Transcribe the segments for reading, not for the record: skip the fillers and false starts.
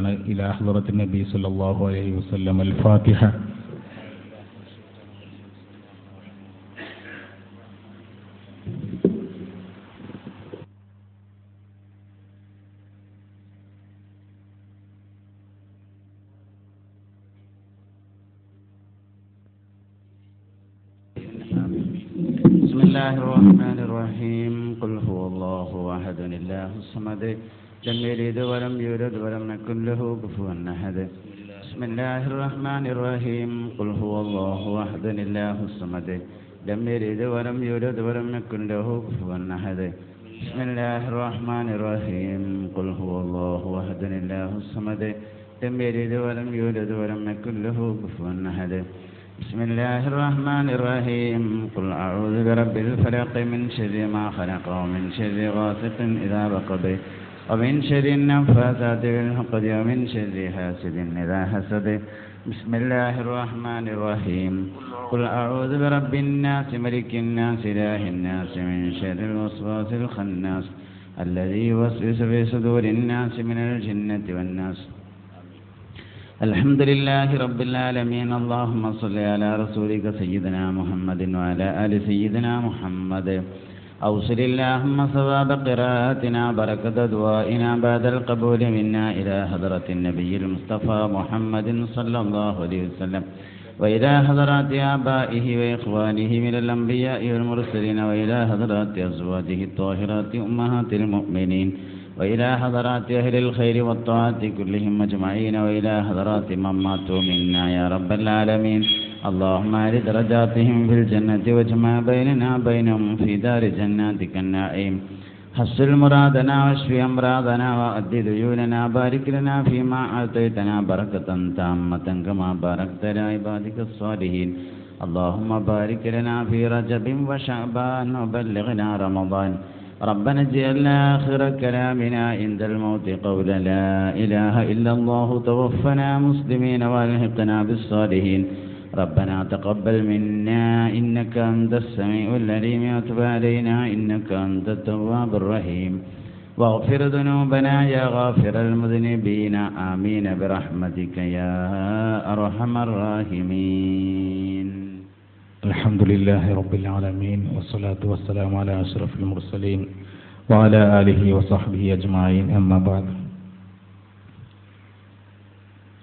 ഓതുകയാണ്. ഇലാ ഹളറത്തിൻ നബി സല്ലല്ലാഹു അലൈഹി വസല്ലം. അൽ ഫാത്തിഹ. بسم الله الرحمن الرحيم. قل هو الله أحد الله الصمد لم يلد ولم يولد ولم يكن له كفوا أحد. بسم الله الرحمن الرحيم. قل هو الله أحد الله الصمد لم يلد ولم يولد ولم يكن له كفوا أحد. بسم الله الرحمن الرحيم. قل هو الله أحد الله الصمد لم يلد ولم يولد ولم يكن له كفوا أحد. بسم الله الرحمن الرحيم. قل أعوذ برب الفلق من شر ما خلق ومن شر غاسق إذا وقب ومن شر النفاثات في العقد ومن شر حاسد إذا حسد. بسم الله الرحمن الرحيم. قل أعوذ برب الناس ملك الناس إله الناس من شر الوسواس الخناس الذي يوسوس في صدور الناس من الجنة والناس. الحمد لله رب العالمين. اللهم صل على رسولك سيدنا محمد وعلى آل سيدنا محمد. أوصل اللهم ثواب قراءتنا بركة دعائنا بعد القبول منا إلى حضرة النبي المصطفى محمد صلى الله عليه وسلم وإلى حضرات آبائه وإخوانه من الأنبياء والمرسلين وإلى حضرات أزواجه الطاهرات أمهات المؤمنين وإلى حضرات أهل الخير والطاعات كلهم أجمعين وإلى حضرات من ماتوا منا يا رب العالمين. اللهم أعل درجاتهم في الجنة واجمع بيننا بينهم في دار جناتك النعيم. حصل مرادنا واشف أمراضنا وأد ديوننا. بارك لنا فيما أعطيتنا بركة تامة كما باركت لعبادك الصالحين. اللهم بارك لنا في رجب وشعبان وبلغنا رمضان. ربنا اجعلنا آخر كلامنا عند الموت قول لا إله إلا الله. توفنا مسلمين والحقنا بالصالحين. ربنا تقبل منا إنك أنت السميع العليم وتب علينا إنك أنت التواب الرحيم. واغفر ذنوبنا يا غافر المذنبين. آمين برحمتك يا أرحم الراحمين. الحمد لله رب العالمين والصلاة والسلام على أشرف المرسلين وعلى آله وصحبه أجمعين. أما بعد.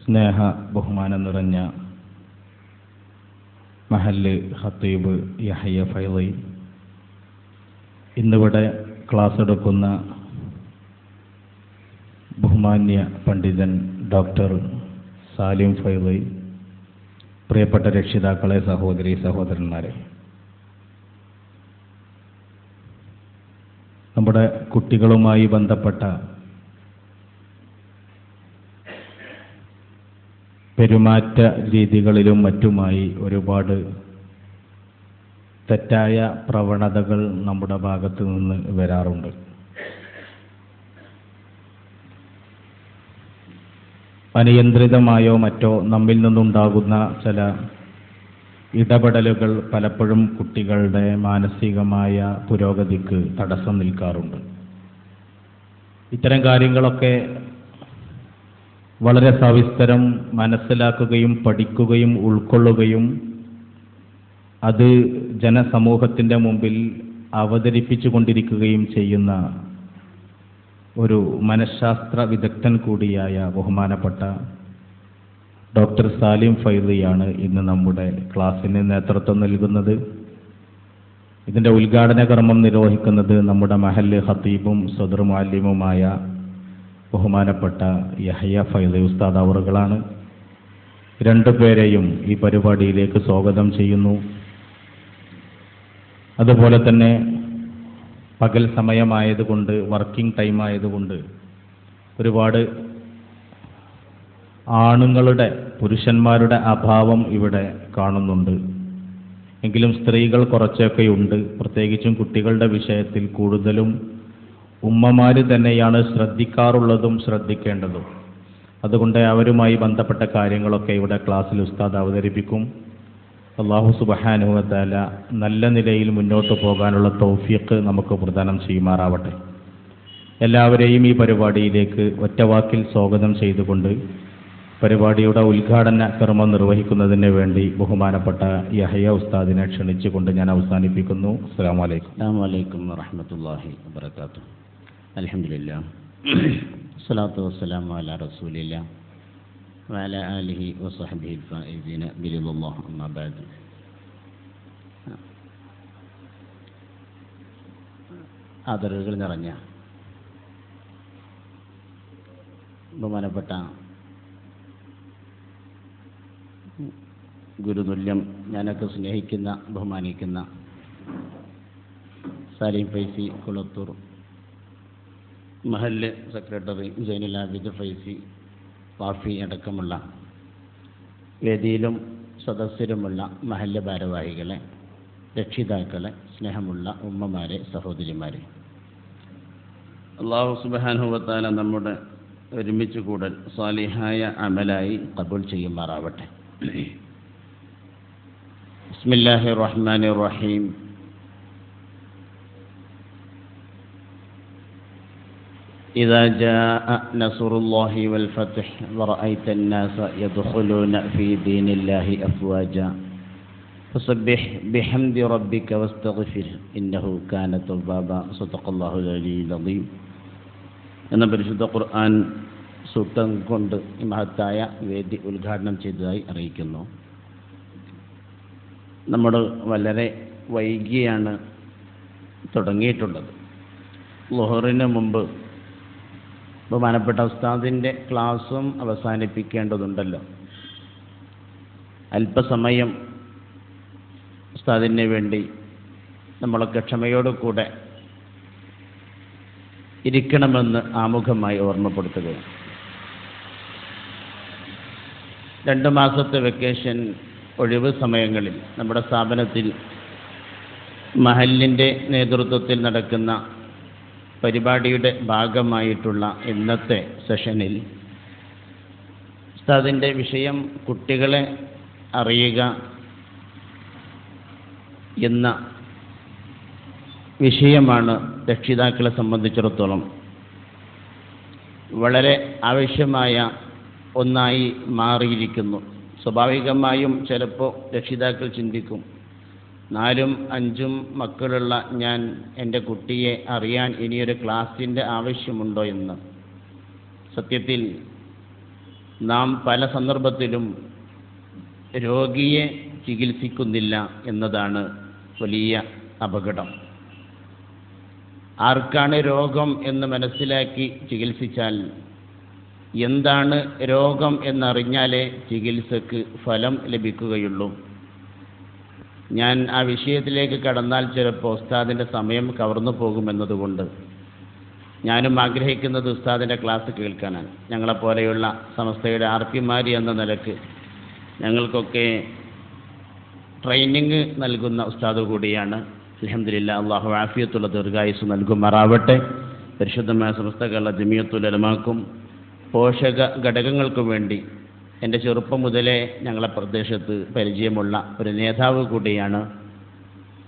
സ്നേഹ ബഹുമാനം നിറഞ്ഞ മഹല്ല് ഖത്തീബ് യഹ്യ ഫൈളി, ഇന്നിവിടെ ക്ലാസ് എടുക്കുന്ന ബഹുമാന്യ പണ്ഡിതൻ ഡോക്ടർ സാലിം ഫൈളി, പ്രിയപ്പെട്ട രക്ഷിതാക്കളെ, സഹോദരി സഹോദരന്മാരെ, നമ്മുടെ കുട്ടികളുമായി ബന്ധപ്പെട്ട പെരുമാറ്റ രീതികളിലും മറ്റുമായി ഒരുപാട് തെറ്റായ പ്രവണതകൾ നമ്മുടെ ഭാഗത്തു നിന്ന് വരാറുണ്ട്. അനിയന്ത്രിതമായോ മറ്റോ നമ്മിൽ നിന്നുണ്ടാകുന്ന ചില ഇടപെടലുകൾ പലപ്പോഴും കുട്ടികളുടെ മാനസികമായ പുരോഗതിക്ക് തടസ്സം നിൽക്കാറുണ്ട്. ഇത്തരം കാര്യങ്ങളൊക്കെ വളരെ സവിസ്തരം മനസ്സിലാക്കുകയും പഠിക്കുകയും ഉൾക്കൊള്ളുകയും അത് ജനസമൂഹത്തിൻ്റെ മുമ്പിൽ അവതരിപ്പിച്ചു കൊണ്ടിരിക്കുകയും ചെയ്യുന്ന ഒരു മനഃശാസ്ത്ര വിദഗ്ധൻ കൂടിയായ ബഹുമാനപ്പെട്ട ഡോക്ടർ സാലിം ഫൈളിയാണ് ഇന്ന് നമ്മുടെ ക്ലാസ്സിന് നേതൃത്വം നൽകുന്നത്. ഇതിൻ്റെ ഉദ്ഘാടന കർമ്മം നിർവഹിക്കുന്നത് നമ്മുടെ മഹല്ല് ഖത്തീബും സദർ മുഅല്ലിമുമായ ബഹുമാനപ്പെട്ട യഹ്യ ഫൈളി ഉസ്താദ് അവറുകളാണ്. രണ്ടുപേരെയും ഈ പരിപാടിയിലേക്ക് സ്വാഗതം ചെയ്യുന്നു. അതുപോലെ തന്നെ പകൽ സമയമായതുകൊണ്ട്, വർക്കിംഗ് ടൈം ആയതുകൊണ്ട് ഒരുപാട് ആണുങ്ങളുടെ, പുരുഷന്മാരുടെ അഭാവം ഇവിടെ കാണുന്നുണ്ട്. എങ്കിലും സ്ത്രീകൾ കുറച്ചൊക്കെയുണ്ട്. പ്രത്യേകിച്ചും കുട്ടികളുടെ വിഷയത്തിൽ കൂടുതലും ഉമ്മമാർ തന്നെയാണ് ശ്രദ്ധിക്കാറുള്ളതും ശ്രദ്ധിക്കേണ്ടതും. അതുകൊണ്ട് അവരുമായി ബന്ധപ്പെട്ട കാര്യങ്ങളൊക്കെ ഇവിടെ ക്ലാസ്സിൽ ഉസ്താദ് അവതരിപ്പിക്കും. അല്ലാഹു സുബ്ഹാനഹു വ തആല നല്ല നിലയിൽ മുന്നോട്ട് പോകാനുള്ള തൗഫീഖ് നമുക്ക് പ്രദാനം ചെയ്യുമാറാവട്ടെ. എല്ലാവരെയും ഈ പരിപാടിയിലേക്ക് ഒറ്റവാക്കിൽ സ്വാഗതം ചെയ്തുകൊണ്ട് പരിപാടിയുടെ ഉദ്ഘാടന കർമ്മം നിർവഹിക്കുന്നതിന് വേണ്ടി ബഹുമാനപ്പെട്ട യഹ്യ ഉസ്താദിനെ ക്ഷണിച്ചുകൊണ്ട് ഞാൻ അവസാനിപ്പിക്കുന്നു. അസ്സലാമു അലൈക്കും. അസ്സലാമു അലൈക്കും വറഹ്മത്തുള്ളാഹി വബറകാതുഹു. അൽഹംദുലില്ലാഹ് സ്വലാത്തു വസ്സലാമു അലാ റസൂലില്ലാഹ് വഅലാ ആലിഹി വസഹ്ബിഹിൽ ഫായിസീന ബിറിദല്ലാഹ് അമ്മാ ബഅദ്. ആദരവുകൾ നിറഞ്ഞ ബഹുമാനപ്പെട്ട ഗുരുതുല്യം ഞാനൊക്കെ സ്നേഹിക്കുന്ന ബഹുമാനിക്കുന്ന സാലിം ഫൈസി കുളത്തൂർ മഹല്ല് സെക്രട്ടറി ജൈനുൽ ആബിദ് ഫൈസി വാഫി അടക്കമുള്ള വേദിയിലും സദസ്യരുമുള്ള മഹല്ല് ഭാരവാഹികളെ, രക്ഷിതാക്കളെ, സ്നേഹമുള്ള ഉമ്മമാരെ, സഹോദരിമാരെ, അല്ലാഹു സുബ്ഹാനഹു വ തആല നമ്മുടെ ഒരുമിച്ച് കൂടൽ സാലിഹായ അമലായി ഖബൂൽ ചെയ്യുമാറാവട്ടെ. ബിസ്മില്ലാഹിർ റഹ്മാനിർ റഹീം. إذا جاء نصر الله والفتح ورأيت الناس يدخلون في دين الله أفواجا فسبح بحمد ربك واستغفر إنه كان توابا. صدق الله العلي العظيم. എന്ന പരിശുദ്ധ ഖുർആൻ സൂക്തം കൊണ്ട് ഈ മഹത്തായ വേദി ഉദ്ഘാടനം ചെയ്തതായി അറിയിക്കുന്നു. നമ്മൾ വളരെ വൈകിയാണ് തുടങ്ങിയിട്ടുള്ളത്. ളുഹറിന് മുമ്പ് ബഹുമാനപ്പെട്ട ഉസ്താദിൻ്റെ ക്ലാസ്സും അവസാനിപ്പിക്കേണ്ടതുണ്ടല്ലോ. അല്പസമയം ഉസ്താദിന് വേണ്ടി നമ്മളൊക്കെ ക്ഷമയോടുകൂടെ ഇരിക്കണമെന്ന് ആമുഖമായി ഓർമ്മപ്പെടുത്തുകയാണ്. 2 മാസത്തെ വെക്കേഷൻ ഒഴിവ് സമയങ്ങളിൽ നമ്മുടെ സ്ഥാപനത്തിൽ മഹല്ലിൻ്റെ നേതൃത്വത്തിൽ നടക്കുന്ന പരിപാടിയുടെ ഭാഗമായിട്ടുള്ള ഇന്നത്തെ സെഷനിൽ ഉസ്താദിൻ്റെ വിഷയം കുട്ടികളെ അറിയുക എന്ന വിഷയമാണ് രക്ഷിതാക്കളെ സംബന്ധിച്ചിടത്തോളം വളരെ ആവശ്യമായ ഒന്നായി മാറിയിരിക്കുന്നു. സ്വാഭാവികമായും ചിലപ്പോൾ രക്ഷിതാക്കൾ ചിന്തിക്കും, 4ഉം 5ഉം മക്കളുള്ള ഞാൻ എൻ്റെ കുട്ടിയെ അറിയാൻ ഇനിയൊരു ക്ലാസിൻ്റെ ആവശ്യമുണ്ടോ എന്ന്. സത്യത്തിൽ നാം പല സന്ദർഭത്തിലും രോഗിയെ ചികിത്സിക്കുന്നില്ല എന്നതാണ് വലിയ അപകടം. ആർക്കാണ് രോഗം എന്ന് മനസ്സിലാക്കി ചികിത്സിച്ചാൽ, എന്താണ് രോഗം എന്നറിഞ്ഞാലേ ചികിത്സക്ക് ഫലം ലഭിക്കുകയുള്ളൂ. ഞാൻ ആ വിഷയത്തിലേക്ക് കടന്നാൽ ചിലപ്പോൾ ഉസ്താദിൻ്റെ സമയം കവർന്നു പോകുമെന്നതുകൊണ്ട് ഞാനും ആഗ്രഹിക്കുന്നത് ഉസ്താദിൻ്റെ ക്ലാസ് കേൾക്കാനാണ്. ഞങ്ങളെപ്പോലെയുള്ള സമസ്തയുടെ ആർപിമാരി എന്ന നിലക്ക് ഞങ്ങൾക്കൊക്കെ ട്രെയിനിങ് നൽകുന്ന ഉസ്താദ് കൂടിയാണ്. അൽഹംദുലില്ലാഹ്, അല്ലാഹു ആഫിയത്തുള്ള ദീർഘായുസ്സ് നൽകുമാറാവട്ടെ. പരിശുദ്ധമായ സമസ്ത കേരള ജമിയത്തുൽ ഉലമാക്കും പോഷക ഘടകങ്ങൾക്കും വേണ്ടി എൻ്റെ ചെറുപ്പം മുതലേ ഞങ്ങളെ പ്രദേശത്ത് പരിചയമുള്ള ഒരു നേതാവ് കൂടിയാണ്.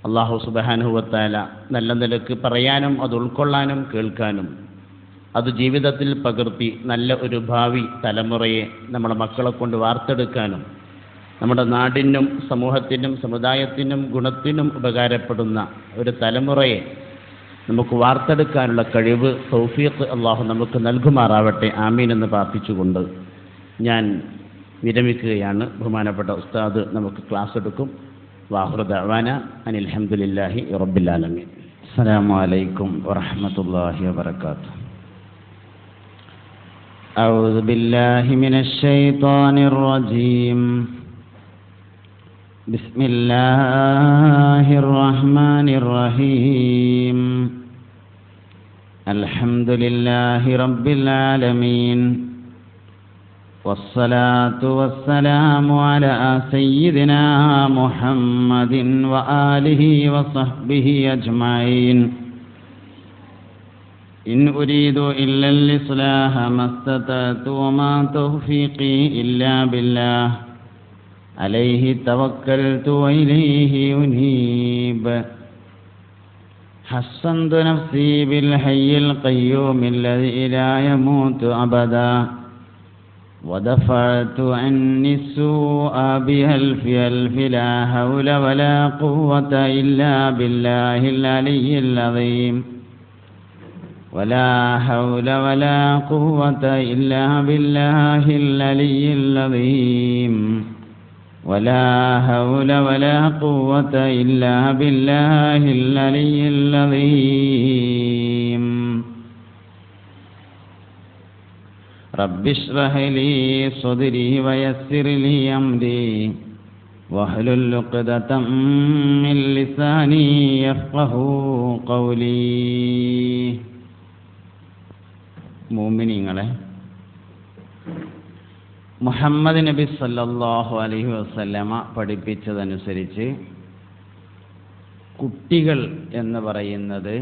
അല്ലാഹു സുബ്ഹാനഹു വ തആല നല്ല നിലക്ക് പറയാനും അത് ഉൾക്കൊള്ളാനും കേൾക്കാനും അത് ജീവിതത്തിൽ പകർത്തി നല്ല ഒരു ഭാവി തലമുറയെ നമ്മുടെ മക്കളെ കൊണ്ട് വാർത്തെടുക്കാനും നമ്മുടെ നാടിനും സമൂഹത്തിനും സമുദായത്തിനും ഗുണത്തിനും ഉപകാരപ്പെടുന്ന ഒരു തലമുറയെ നമുക്ക് വാർത്തെടുക്കാനുള്ള കഴിവ്, തൗഫീഖ് അല്ലാഹു നമുക്ക് നൽകുമാറാവട്ടെ. ആമീൻ എന്ന് പ്രാർത്ഥിച്ചുകൊണ്ട് ഞാൻ വിരമിക്കുകയാണ്. ബഹുമാനപ്പെട്ട ഉസ്താദ് നമുക്ക് ക്ലാസ് എടുക്കും. വാഖിറു ദഅവാന അനിൽ ഹംദുലില്ലാഹി റബ്ബിൽ ആലമീൻ. അസ്സലാമു അലൈക്കും വറഹ്മത്തുള്ളാഹി വബറകാതുഹു. അഊദു ബില്ലാഹി മിനശ് ശൈത്വാനിർ റജീം. ബിസ്മില്ലാഹിർ റഹ്മാനിർ റഹീം. അൽഹംദുലില്ലാഹി റബ്ബിൽ ആലമീൻ. വസ്സലാത്തു വസ്സലാമു അലാ സയ്യിദിനാ മുഹമ്മദിൻ വആലിഹി വസഹ്ബിഹി അജ്മഈൻ. ഇൻ ഉരീദു ഇല്ലൽ ഇസ്ലാഹ മസ്തതഅതു വമാ തൗഫീഖി ഇല്ലാ ബില്ലാഹ് അലൈഹി തവക്കൽതു വഇലൈഹി ഉനീബ്. حصنت نفسي بالحي القيوم الذي لا يموت أبدا ودفعت عني السوء بألف ألف لا حول ولا قوة إلا بالله العلي العظيم ولا حول ولا قوة إلا بالله العلي العظيم ولا حول ولا قوة إلا بالله العلي العظيم رب اشرح لي صدري ويسر لي أمري واحلل عقدة من لساني يفقهوا قولي. മുഅ്മിനീങ്ങളെ, മുഹമ്മദ് നബി സല്ലല്ലാഹു അലൈഹി വസല്ലമ പഠിപ്പിച്ചതനുസരിച്ച് കുട്ടികൾ എന്ന് പറയുന്നത്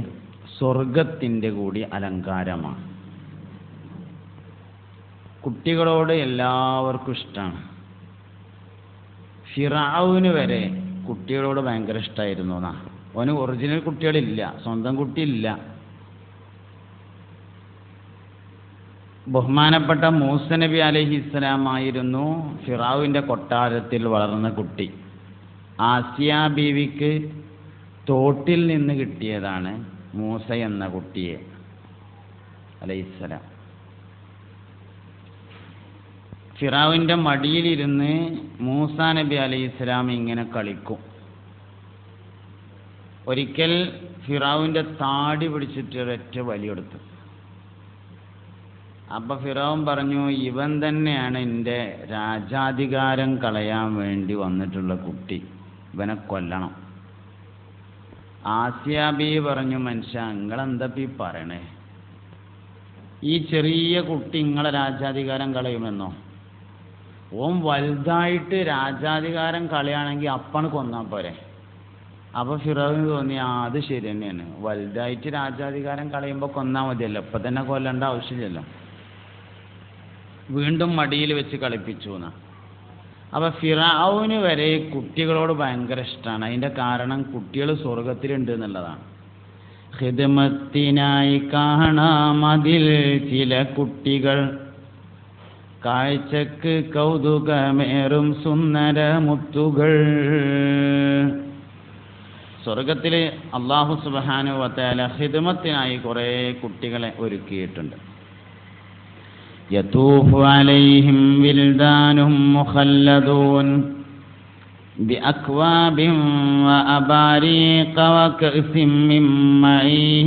സ്വർഗത്തിൻ്റെ കൂടി അലങ്കാരമാണ്. കുട്ടികളോട് എല്ലാവർക്കും ഇഷ്ടമാണ്. ഫിറഔന് വരെ കുട്ടികളോട് ഭയങ്കര ഇഷ്ടമായിരുന്നു എന്നാ. അവന് ഒറിജിനൽ കുട്ടികളില്ല, സ്വന്തം കുട്ടിയില്ല. ബഹുമാനപ്പെട്ട മൂസ നബി അലൈഹിസ്സലാമായിരുന്നു ഫിറഔവിൻ്റെ കൊട്ടാരത്തിൽ വളർന്ന കുട്ടി. ആസിയ ബീവിക്ക് തോട്ടിൽ നിന്ന് കിട്ടിയതാണ് മൂസ എന്ന കുട്ടിയെ അലൈഹിസ്സലാം. ഫിറഔവിൻ്റെ മടിയിലിരുന്ന് മൂസ നബി അലൈഹിസ്സലാം ഇങ്ങനെ കളിക്കും. ഒരിക്കൽ ഫിറഔവിൻ്റെ താടി പിടിച്ചിട്ട് ഒരൊറ്റ വലിയെടുത്തു. അപ്പം ഫിറഔൻ പറഞ്ഞു, ഇവൻ തന്നെയാണ് എൻ്റെ രാജാധികാരം കളയാൻ വേണ്ടി വന്നിട്ടുള്ള കുട്ടി, ഇവനെ കൊല്ലണം. ആസിയ ബീവി പറഞ്ഞു, മനുഷ്യ നിങ്ങളെന്തപ്പ ഈ പറയണേ? ഈ ചെറിയ കുട്ടി നിങ്ങളെ രാജാധികാരം കളയുമെന്നോ? ഓൻ വലുതായിട്ട് രാജാധികാരം കളയാണെങ്കിൽ അപ്പാണ് കൊന്നാൽ പോരെ. അപ്പോൾ ഫിറൗവിന് തോന്നി, അത് ശരി തന്നെയാണ്, വലുതായിട്ട് രാജാധികാരം കളയുമ്പോൾ കൊന്നാൽ മതിയല്ലോ, ഇപ്പം തന്നെ കൊല്ലേണ്ട ആവശ്യമില്ലല്ലോ. വീണ്ടും മടിയിൽ വെച്ച് കളിപ്പിച്ചു എന്നാ. അപ്പോൾ ഫിറഔന് വരെ കുട്ടികളോട് ഭയങ്കര ഇഷ്ടമാണ്. അതിൻ്റെ കാരണം കുട്ടികൾ സ്വർഗത്തിലുണ്ട് എന്നുള്ളതാണ്. ഖിദ്മത്തിനായി കാണാം അതിൽ ചില കുട്ടികൾ, കാഴ്ചക്ക് കൗതുകമേറും സുന്ദര മുത്തുകൾ. സ്വർഗത്തിൽ അല്ലാഹു സുബ്ഹാനഹു വ തആല ഖിദ്മത്തിനായി കുറേ കുട്ടികളെ ഒരുക്കിയിട്ടുണ്ട്. യതൂഫു അലൈഹിം വിൽദാനും മുഖല്ലദൂൻ ബിഅക്വാബിൻ വഅബാരീഖ വകഅസിൻ മിൻ മഈൻ.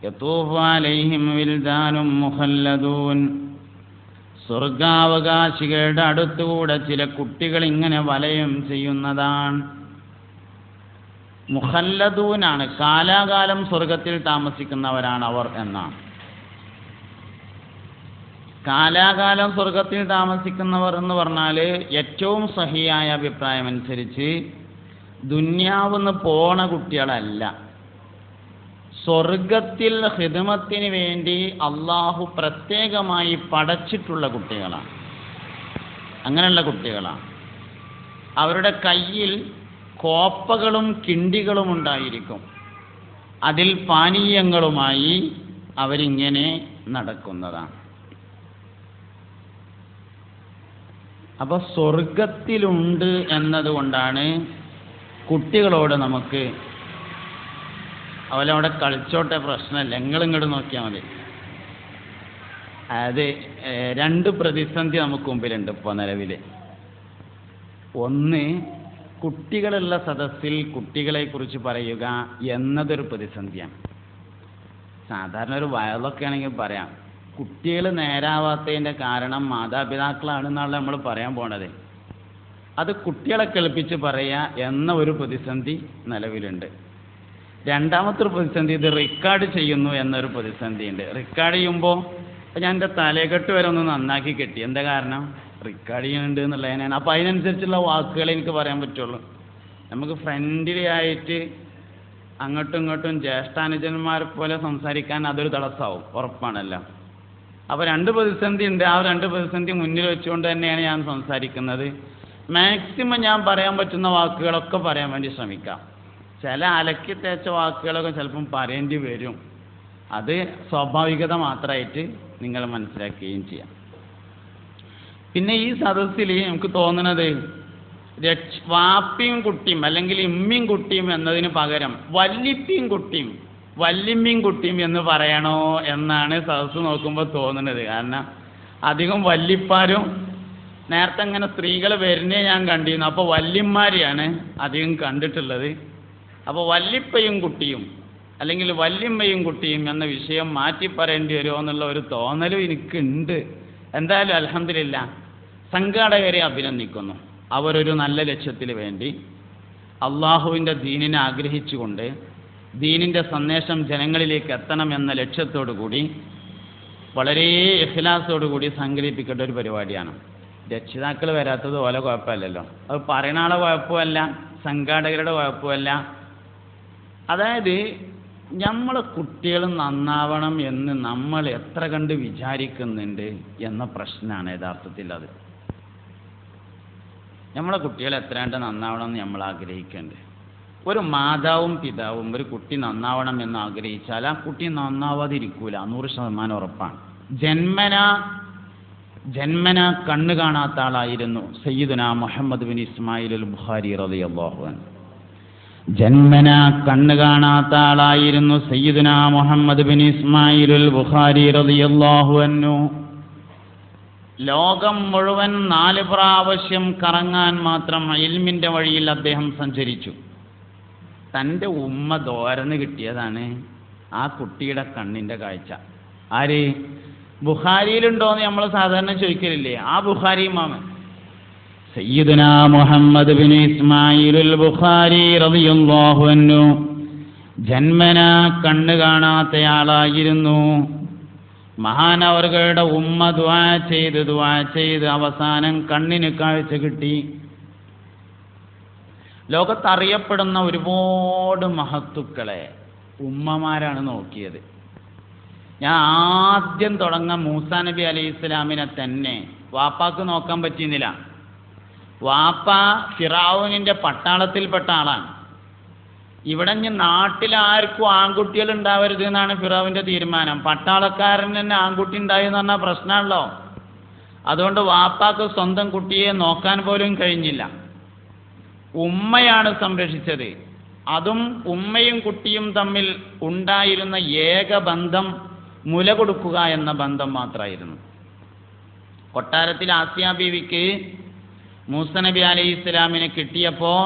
യതൂഫു അലൈഹിം വിൽദാനും മുഖല്ലദൂൻ. സ്വർഗാവകാശികളുടെ അടുത്തുകൂടെ ചില കുട്ടികൾ ഇങ്ങനെ വലയം ചെയ്യുന്നതാണ്. മുഖല്ലദൂനാണ്, കാലാകാലം സ്വർഗത്തിൽ താമസിക്കുന്നവരാണ് അവർ എന്നാണ്. കാലാകാലം സ്വർഗത്തിൽ താമസിക്കുന്നവർ എന്ന് പറഞ്ഞാൽ ഏറ്റവും സഹിയായ അഭിപ്രായം അനുസരിച്ച് ദുന്യാവെന്ന് പോണ കുട്ടികളല്ല, സ്വർഗത്തിൽ ഖിദ്മത്തിന് വേണ്ടി അള്ളാഹു പ്രത്യേകമായി പടച്ചിട്ടുള്ള കുട്ടികളാണ്. അങ്ങനെയുള്ള കുട്ടികളാണ്. അവരുടെ കയ്യിൽ കോപ്പകളും കിണ്ടികളും ഉണ്ടായിരിക്കും. അതിൽ പാനീയങ്ങളുമായി അവരിങ്ങനെ നടക്കുന്നതാണ്. അപ്പോൾ സ്വർഗത്തിലുണ്ട് എന്നതുകൊണ്ടാണ് കുട്ടികളോട് നമുക്ക് അവരവിടെ കളിച്ചോട്ടെ, പ്രശ്നമല്ല, നിങ്ങളിങ്ങോട്ട് നോക്കിയാൽ മതി. അത് രണ്ട് പ്രതിസന്ധി നമുക്ക് മുമ്പിലുണ്ട് ഇപ്പോൾ നിലവിൽ. ഒന്ന്, കുട്ടികളുള്ള സദസ്സിൽ കുട്ടികളെക്കുറിച്ച് പറയുക എന്നതൊരു പ്രതിസന്ധിയാണ്. സാധാരണ ഒരു വയലൊക്കെ ആണെങ്കിൽ പറയാം, കുട്ടികൾ നേരാവാത്തതിൻ്റെ കാരണം മാതാപിതാക്കളാണെന്നാണ് നമ്മൾ പറയാൻ പോണത്. അത് കുട്ടികളെ കേൾപ്പിച്ച് പറയുക എന്ന ഒരു പ്രതിസന്ധി നിലവിലുണ്ട്. രണ്ടാമത്തെ ഒരു പ്രതിസന്ധി, ഇത് റെക്കോർഡ് ചെയ്യുന്നു എന്നൊരു പ്രതിസന്ധിയുണ്ട്. റെക്കോർഡ് ചെയ്യുമ്പോൾ ഞാൻ എൻ്റെ തലകെട്ട് വരെ ഒന്ന് നന്നാക്കി കെട്ടി. എന്താ കാരണം? റെക്കോർഡ് ചെയ്യുന്നുണ്ട് എന്നുള്ളതിനാണ്. അപ്പോൾ അതിനനുസരിച്ചുള്ള വാക്കുകൾ എനിക്ക് പറയാൻ പറ്റുള്ളൂ. നമുക്ക് ഫ്രണ്ട്ലി ആയിട്ട് അങ്ങോട്ടും ഇങ്ങോട്ടും ജ്യേഷ്ഠാനുജന്മാരെ പോലെ സംസാരിക്കാൻ അതൊരു തടസ്സമാവും, ഉറപ്പാണല്ലോ. അപ്പോൾ രണ്ട് പ്രതിസന്ധി ഉണ്ട്. ആ രണ്ട് പ്രതിസന്ധി മുന്നിൽ വെച്ചുകൊണ്ട് തന്നെയാണ് ഞാൻ സംസാരിക്കുന്നത്. മാക്സിമം ഞാൻ പറയാൻ പറ്റുന്ന വാക്കുകളൊക്കെ പറയാൻ വേണ്ടി ശ്രമിക്കാം. ചില അലക്കി തേച്ച വാക്കുകളൊക്കെ ചിലപ്പം പറയേണ്ടി വരും. അത് സ്വാഭാവികത മാത്രമായിട്ട് നിങ്ങൾ മനസ്സിലാക്കുകയും ചെയ്യാം. പിന്നെ ഈ സദസ്സിൽ നമുക്ക് തോന്നുന്നത് വാപ്പിയും കുട്ടിയും അല്ലെങ്കിൽ ഇമ്മിയും കുട്ടിയും എന്നതിന് പകരം വല്ലിപ്പിയും കുട്ടിയും വല്ലിമ്മിയും കുട്ടിയും എന്ന് പറയണോ എന്നാണ് സദസ്സ് നോക്കുമ്പോൾ തോന്നുന്നത്. കാരണം അധികം വല്ലിപ്പാരും നേരത്തെ അങ്ങനെ സ്ത്രീകൾ വരുന്നേ ഞാൻ കണ്ടിരുന്നു. അപ്പോൾ വല്യന്മാരെയാണ് അധികം കണ്ടിട്ടുള്ളത്. അപ്പോൾ വല്ലിപ്പയും കുട്ടിയും അല്ലെങ്കിൽ വല്യമ്മയും കുട്ടിയും എന്ന വിഷയം മാറ്റി പറയേണ്ടി വരുമോ എന്നുള്ള ഒരു തോന്നലും എനിക്കുണ്ട്. എന്തായാലും അൽഹംദുലില്ലാ സംഘാടകരെ അഭിനന്ദിക്കുന്നു. അവരൊരു നല്ല ലക്ഷ്യത്തിന് വേണ്ടി അള്ളാഹുവിൻ്റെ ദീനിനെ ആഗ്രഹിച്ചുകൊണ്ട് ദീനിൻ്റെ സന്ദേശം ജനങ്ങളിലേക്ക് എത്തണമെന്ന ലക്ഷ്യത്തോടു കൂടി വളരെ ഇഖ്ലാസോടു കൂടി സംഘടിപ്പിക്കേണ്ട ഒരു പരിപാടിയാണ്. രക്ഷിതാക്കൾ വരാത്തത് പോലെ കുഴപ്പമില്ലല്ലോ. അത് പറയുന്ന ആളെ കുഴപ്പമല്ല, സംഘാടകരുടെ കുഴപ്പമല്ല. അതായത് നമ്മളെ കുട്ടികൾ നന്നാവണം എന്ന് നമ്മൾ എത്ര കണ്ട് വിചാരിക്കുന്നുണ്ട് എന്ന പ്രശ്നമാണ് യഥാർത്ഥത്തിൽ. അത് നമ്മളെ കുട്ടികൾ എത്ര കണ്ട് നന്നാവണം എന്ന് നമ്മൾ ആഗ്രഹിക്കുന്നുണ്ട്. ഒരു മാതാവും പിതാവും ഒരു കുട്ടി നന്നാവണം എന്ന് ആഗ്രഹിച്ചാൽ ആ കുട്ടി നന്നാവാതിരിക്കൂല, 100% ഉറപ്പാണ്. ജന്മന കണ്ണ് കാണാത്ത ആളായിരുന്നു സയ്യിദുന മുഹമ്മദ് ബിൻ ഇസ്മായിൽ അൽ ബുഖാരി റളിയല്ലാഹു അൻഹു. ജന്മന കണ്ണ് കാണാത്ത ആളായിരുന്നു സയ്യിദുന മുഹമ്മദ് ബിൻ ഇസ്മായിൽ അൽ ബുഖാരി റളിയല്ലാഹു അൻഹു. ലോകം മുഴുവൻ 4 പ്രാവശ്യം കറങ്ങാൻ മാത്രം ഇൽമിന്റെ വഴിയിൽ അദ്ദേഹം സഞ്ചരിച്ചു. തൻ്റെ ഉമ്മ ദോരന്ന് കിട്ടിയതാണ് ആ കുട്ടിയുടെ കണ്ണിൻ്റെ കാഴ്ച. ആര്? ബുഖാരിയിലുണ്ടോയെന്ന് നമ്മൾ സാധാരണ ചോദിക്കലില്ലേ? ആ ബുഖാരി ഇമാമൻ സയ്യിദുന മുഹമ്മദ് ബിൻ ഇസ്മായിൽ അൽ ബുഖാരി റളിയല്ലാഹു അൻഹു ജന്മന കണ്ണ് കാണാത്തയാളായിരുന്നു. മഹാനവറുകളുടെ ഉമ്മ ദുആ ചെയ്ത് അവസാനം കണ്ണിന് കാഴ്ച കിട്ടി. ലോകത്തറിയപ്പെടുന്ന ഒരുപാട് മഹത്തുക്കളെ ഉമ്മമാരാണ് നോക്കിയത്. ഞാൻ ആദ്യം തുടങ്ങാൻ മൂസാ നബി അലൈഹി ഇസ്ലാമിനെ തന്നെ വാപ്പാക്ക് നോക്കാൻ പറ്റിയിരുന്നില്ല. വാപ്പ ഫിറഔനിന്റെ പട്ടാളത്തിൽപ്പെട്ട ആളാണ്. ഇവിടെ നാട്ടിലാർക്കും ആൺകുട്ടികൾ ഉണ്ടാവരുത് എന്നാണ് ഫിറഔന്റെ തീരുമാനം. പട്ടാളക്കാരൻ തന്നെ ആൺകുട്ടി ഉണ്ടായി എന്ന് പറഞ്ഞാൽ പ്രശ്നമാണല്ലോ. അതുകൊണ്ട് വാപ്പാക്ക് സ്വന്തം കുട്ടിയെ നോക്കാൻ പോലും കഴിഞ്ഞില്ല. ഉമ്മയാണ് സംരക്ഷിച്ചത്. അതും ഉമ്മയും കുട്ടിയും തമ്മിൽ ഉണ്ടായിരുന്ന ഏക ബന്ധം മുല കൊടുക്കുക എന്ന ബന്ധം മാത്രമായിരുന്നു. കൊട്ടാരത്തിൽ ആസിയ ബീവിക്ക് മൂസാ നബി അലൈഹി ഇസ്ലാമിനെ കിട്ടിയപ്പോൾ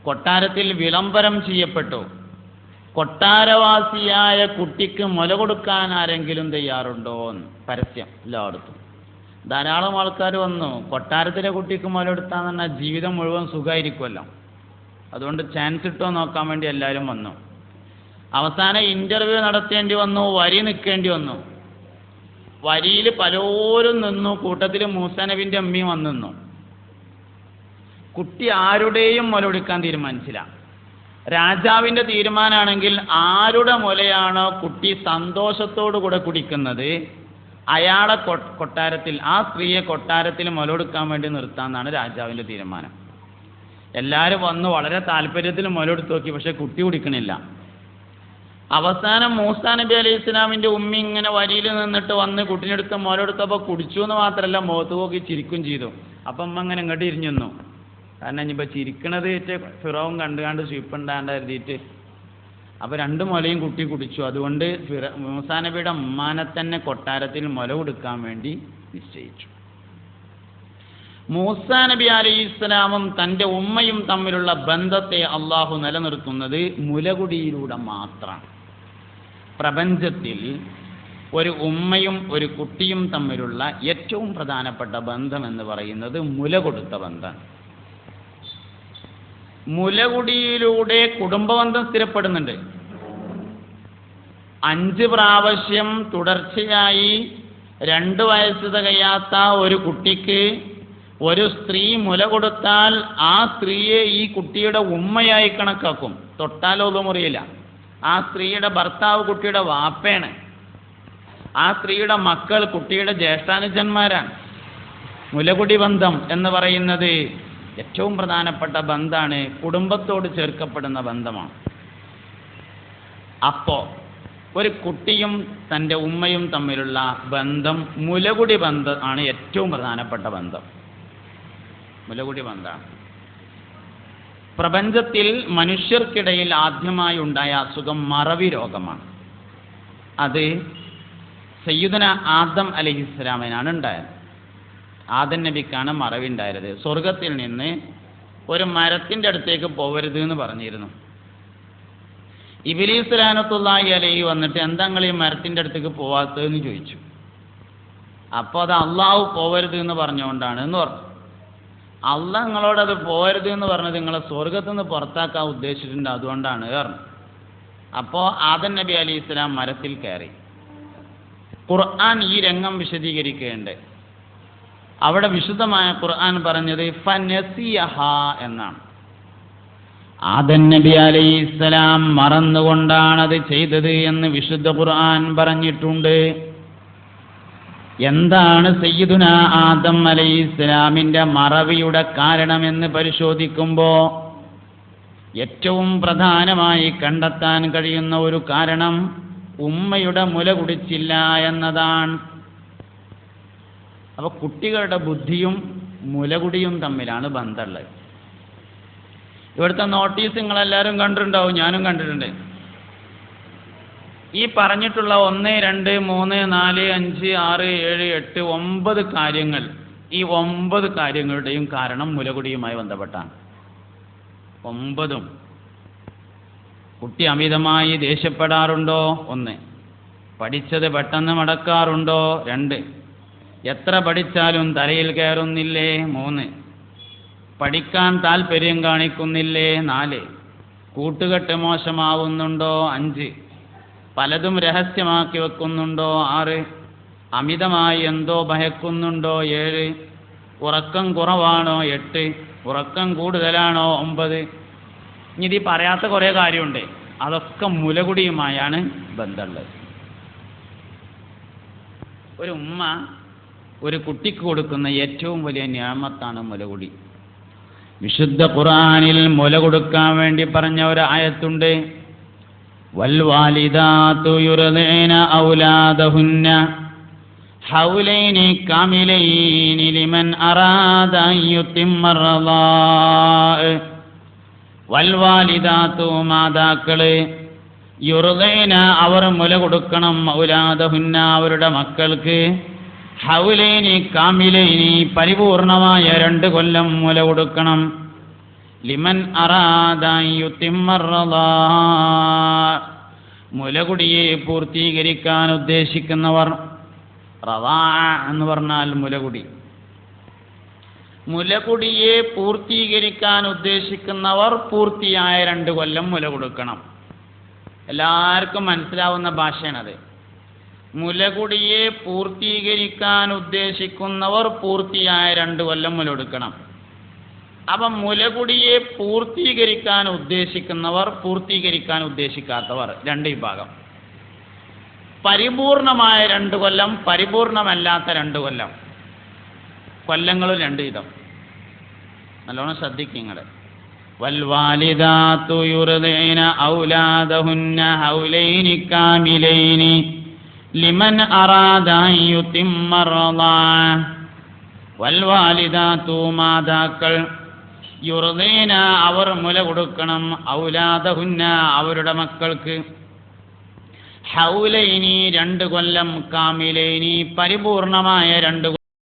കൊട്ടാരത്തിൽ വിളംബരം ചെയ്യപ്പെട്ടു, കൊട്ടാരവാസിയായ കുട്ടിക്ക് മുല കൊടുക്കാൻ ആരെങ്കിലും തയ്യാറുണ്ടോ എന്ന് പരസ്യം എല്ലായിടത്തും. ധാരാളം ആൾക്കാർ വന്നു. കൊട്ടാരത്തിലെ കുട്ടിക്ക് മുല കൊടുത്താന്ന് പറഞ്ഞാൽ ജീവിതം മുഴുവൻ സുഖമായിരിക്കുമല്ലോ. അതുകൊണ്ട് ചാൻസ് കിട്ടുമോ നോക്കാൻ വേണ്ടി എല്ലാവരും വന്നു. അവസാനം ഇൻ്റർവ്യൂ നടത്തേണ്ടി വന്നു, വരി നിൽക്കേണ്ടി വന്നു. വരിയിൽ പലരും നിന്നു. കൂട്ടത്തിൽ മൂസാ നബിൻ്റെ അമ്മയും വന്നു നിന്നു. കുട്ടി ആരുടെയും മുല കൊടുക്കാൻ തീരുമാനിച്ചില്ല. രാജാവിൻ്റെ തീരുമാനമാണെങ്കിൽ ആരുടെ മുലയാണോ കുട്ടി സന്തോഷത്തോടു കൂടെ കുടിക്കുന്നത് അയാളെ കൊട്ടാരത്തിൽ, ആ സ്ത്രീയെ കൊട്ടാരത്തിൽ മുല കൊടുക്കാൻ വേണ്ടി നിർത്താമെന്നാണ് രാജാവിൻ്റെ തീരുമാനം. എല്ലാവരും വന്ന് വളരെ താല്പര്യത്തിൽ മുല കൊടുത്തു നോക്കി, പക്ഷെ കുട്ടി കുടിക്കണില്ല. അവസാനം മൂസാ നബി അലൈഹി ഇസ്ലാമിൻ്റെ ഉമ്മി ഇങ്ങനെ വരിയിൽ നിന്നിട്ട് വന്ന് കുട്ടിനെടുത്ത് മുല കൊടുത്തപ്പോൾ കുടിച്ചു എന്ന് മാത്രമല്ല മുഖത്ത് നോക്കി ചിരിക്കും ചെയ്തു. അപ്പം അമ്മ അങ്ങനെ ഇങ്ങോട്ട് ഇരിഞ്ഞു നിന്നു. കാരണം ഇനിയിപ്പോൾ ചിരിക്കണത് ഫിറൗൻ കണ്ടുകാണ്ട് സ്വീപ്പുണ്ടാണ്ട് എഴുതിയിട്ട്. അപ്പോൾ 2 മുലയും കുട്ടി കുടിച്ചു. അതുകൊണ്ട് മൂസാ നബിയുടെ ഉമ്മാനെ തന്നെ കൊട്ടാരത്തിൽ മുല കൊടുക്കാൻ വേണ്ടി നിശ്ചയിച്ചു. മൂസാ നബി അലൈഹി ഇസ്ലാമും തൻ്റെ ഉമ്മയും തമ്മിലുള്ള ബന്ധത്തെ അള്ളാഹു നിലനിർത്തുന്നത് മുലകുടിയിലൂടെ മാത്രമാണ്. പ്രപഞ്ചത്തിൽ ഒരു ഉമ്മയും ഒരു കുട്ടിയും തമ്മിലുള്ള ഏറ്റവും പ്രധാനപ്പെട്ട ബന്ധം എന്ന് പറയുന്നത് മുല കൊടുത്ത ബന്ധമാണ്. മുലകുടിയിലൂടെ കുടുംബബന്ധം സ്ഥിരപ്പെടുന്നുണ്ട്. 5 പ്രാവശ്യം തുടർച്ചയായി 2 വയസ്സ് തികയാത്ത ഒരു കുട്ടിക്ക് ഒരു സ്ത്രീ മുല കൊടുത്താൽ ആ സ്ത്രീയെ ഈ കുട്ടിയുടെ ഉമ്മയായി കണക്കാക്കും. തൊട്ടാലോ മുറിയില്ല. ആ സ്ത്രീയുടെ ഭർത്താവ് കുട്ടിയുടെ വാപ്പയാണ്. ആ സ്ത്രീയുടെ മക്കൾ കുട്ടിയുടെ ജ്യേഷ്ഠാനുജന്മാരാണ്. മുലകുടി ബന്ധം എന്ന് പറയുന്നത് ഏറ്റവും പ്രധാനപ്പെട്ട ബന്ധമാണ്, കുടുംബത്തോട് ചേർക്കപ്പെടുന്ന ബന്ധമാണ്. അപ്പോൾ ഒരു കുട്ടിയും തൻ്റെ ഉമ്മയും തമ്മിലുള്ള ബന്ധം മുലകുടി ബന്ധം ആണ് ഏറ്റവും പ്രധാനപ്പെട്ട ബന്ധം. മുലകുടി ബന്ധമാണ്. പ്രപഞ്ചത്തിൽ മനുഷ്യർക്കിടയിൽ ആദ്യമായി ഉണ്ടായ അസുഖം മറവി രോഗമാണ്. അത് സയ്യിദുന ആദം അലൈഹിസ്സലാമിനാണ് ഉണ്ടായത്. ആദം നബിക്കാണ് മറവി ഉണ്ടായത്. സ്വർഗത്തിൽ നിന്ന് ഒരു മരത്തിൻ്റെ അടുത്തേക്ക് പോകരുത് എന്ന് പറഞ്ഞിരുന്നു. ഇബ്ലീസ് ലഅനത്തുല്ലാഹി അലൈഹി വന്നിട്ട് എന്താ നിങ്ങൾ ഈ മരത്തിൻ്റെ അടുത്തേക്ക് പോവാത്തതെന്ന് ചോദിച്ചു. അപ്പോൾ അത് അള്ളാഹു പോകരുത് എന്ന് പറഞ്ഞുകൊണ്ടാണ് എന്ന് പറഞ്ഞു. അള്ളാഹ് നിങ്ങളോട് അത് പോകരുത് എന്ന് പറഞ്ഞത് നിങ്ങളെ സ്വർഗത്തു നിന്ന് പുറത്താക്കാൻ ഉദ്ദേശിച്ചിട്ടുണ്ട്, അതുകൊണ്ടാണ് പറഞ്ഞു. അപ്പോൾ ആദം നബി അലൈഹി സ്വലാം മരത്തിൽ കയറി. ഖുർആൻ ഈ രംഗം വിശദീകരിക്കുകയുണ്ട്. അവിടെ വിശുദ്ധമായ ഖുർആൻ പറഞ്ഞത് ഫനസിയഹ എന്നാണ്. ആദം നബി അലൈഹിസ്സലാം മറന്നുകൊണ്ടാണത് ചെയ്തത് എന്ന് വിശുദ്ധ ഖുർആൻ പറഞ്ഞിട്ടുണ്ട്. എന്താണ് സയ്യിദുന ആദം അലൈഹിസ്സലാമിൻ്റെ മറവിയുടെ കാരണമെന്ന് പരിശോധിക്കുമ്പോൾ ഏറ്റവും പ്രധാനമായി കണ്ടെത്താൻ കഴിയുന്ന ഒരു കാരണം ഉമ്മയുടെ മുല കുടിച്ചില്ല എന്നതാണ്. അപ്പോൾ കുട്ടികളുടെ ബുദ്ധിയും മുലകുടിയും തമ്മിലാണ് ബന്ധമുള്ളത്. ഇവിടുത്തെ നോട്ടീസ് നിങ്ങളെല്ലാവരും കണ്ടിട്ടുണ്ടാവും, ഞാനും കണ്ടിട്ടുണ്ട്. ഈ പറഞ്ഞിട്ടുള്ള 1, 2, 3, 4, 5, 6, 7, 8, 9 കാര്യങ്ങൾ, ഈ 9 കാര്യങ്ങളുടെയും കാരണം മുലകുടിയുമായി ബന്ധപ്പെട്ടാണ്. 9ഉം. കുട്ടി അമിതമായി ദേഷ്യപ്പെടാറുണ്ടോ? 1. പഠിച്ചത് പെട്ടെന്ന് മടക്കാറുണ്ടോ? 2. എത്ര പഠിച്ചാലും തലയിൽ കയറുന്നില്ലേ? 3. പഠിക്കാൻ താല്പര്യം കാണിക്കുന്നില്ലേ? 4. കൂട്ടുകെട്ട് മോശമാവുന്നുണ്ടോ? 5. പലതും രഹസ്യമാക്കി വെക്കുന്നുണ്ടോ? 6. അമിതമായി എന്തോ ഭയക്കുന്നുണ്ടോ? 7. ഉറക്കം കുറവാണോ? 8. ഉറക്കം കൂടുതലാണോ? 9. ഇനി ഇത് പറയാത്ത കുറേ കാര്യമുണ്ട്. അതൊക്കെ മുലകുടിയുമായാണ് ബന്ധമുള്ളത്. ഒരു ഉമ്മ ഒരു കുട്ടിക്ക് കൊടുക്കുന്ന ഏറ്റവും വലിയ നിഅമത്താണ് മുലകുടി. വിശുദ്ധ ഖുർആനിൽ മുല കൊടുക്കാൻ വേണ്ടി പറഞ്ഞ ഒരു ആയത്തുണ്ട്. വൽവാലിദാതു യുർദിന ഔലാദഹുന്ന ഹൗലൈനി കാമിലൈനി ലിമൻ അറാദ അൻ യുതിമ്മ റളാഅ. വൽവാലിദാതു മാതാക്കള് യുർദിന അവർ മുല കൊടുക്കണം, ഔലാദഹുന്ന അവരുടെ മക്കൾക്ക്, ഹൗലൈനി കാമിലൈനി പരിപൂർണമായ 2 കൊല്ലം മുല കൊടുക്കണം. ലിമൻ അറാദ അൻ യുതിമ്മ റളാഅ മുലകുടിയെ പൂർത്തീകരിക്കാൻ ഉദ്ദേശിക്കുന്നവർ. റളാഅ എന്ന് പറഞ്ഞാൽ മുലകുടി. മുലകുടിയെ പൂർത്തീകരിക്കാൻ ഉദ്ദേശിക്കുന്നവർ പൂർത്തിയായ 2 കൊല്ലം മുല കൊടുക്കണം. എല്ലാവർക്കും മനസ്സിലാവുന്ന ഭാഷയാണത്. മുലകുടിയെ പൂർത്തീകരിക്കാൻ ഉദ്ദേശിക്കുന്നവർ പൂർത്തിയായ 2 കൊല്ലം മുല കൊടുക്കണം. അപ്പം മുലകുടിയെ പൂർത്തീകരിക്കാൻ ഉദ്ദേശിക്കുന്നവർ, പൂർത്തീകരിക്കാൻ ഉദ്ദേശിക്കാത്തവർ, 2 വിഭാഗം. പരിപൂർണമായ 2 കൊല്ലം, പരിപൂർണമല്ലാത്ത 2 കൊല്ലം. കൊല്ലങ്ങളും 2 വിധം. നല്ലോണം ശ്രദ്ധിക്കുക. വൽവാലിദാതു യുർദിന ഔലാദഹുന്ന ഹൗലൈനി കാമിലൈനി ലിമൻ അറാദ അൻ യുതിമ്മ റളാഅ. വൽവാലിദാതു മാതാക്കൾ യുർദിന അവർ മുല കൊടുക്കണം, ഔലാദഹുന്ന അവരുടെ മക്കൾക്ക്, ഹൗലൈനി 2 കൊല്ലം, കാമിലൈനി പരിപൂർണമായ 2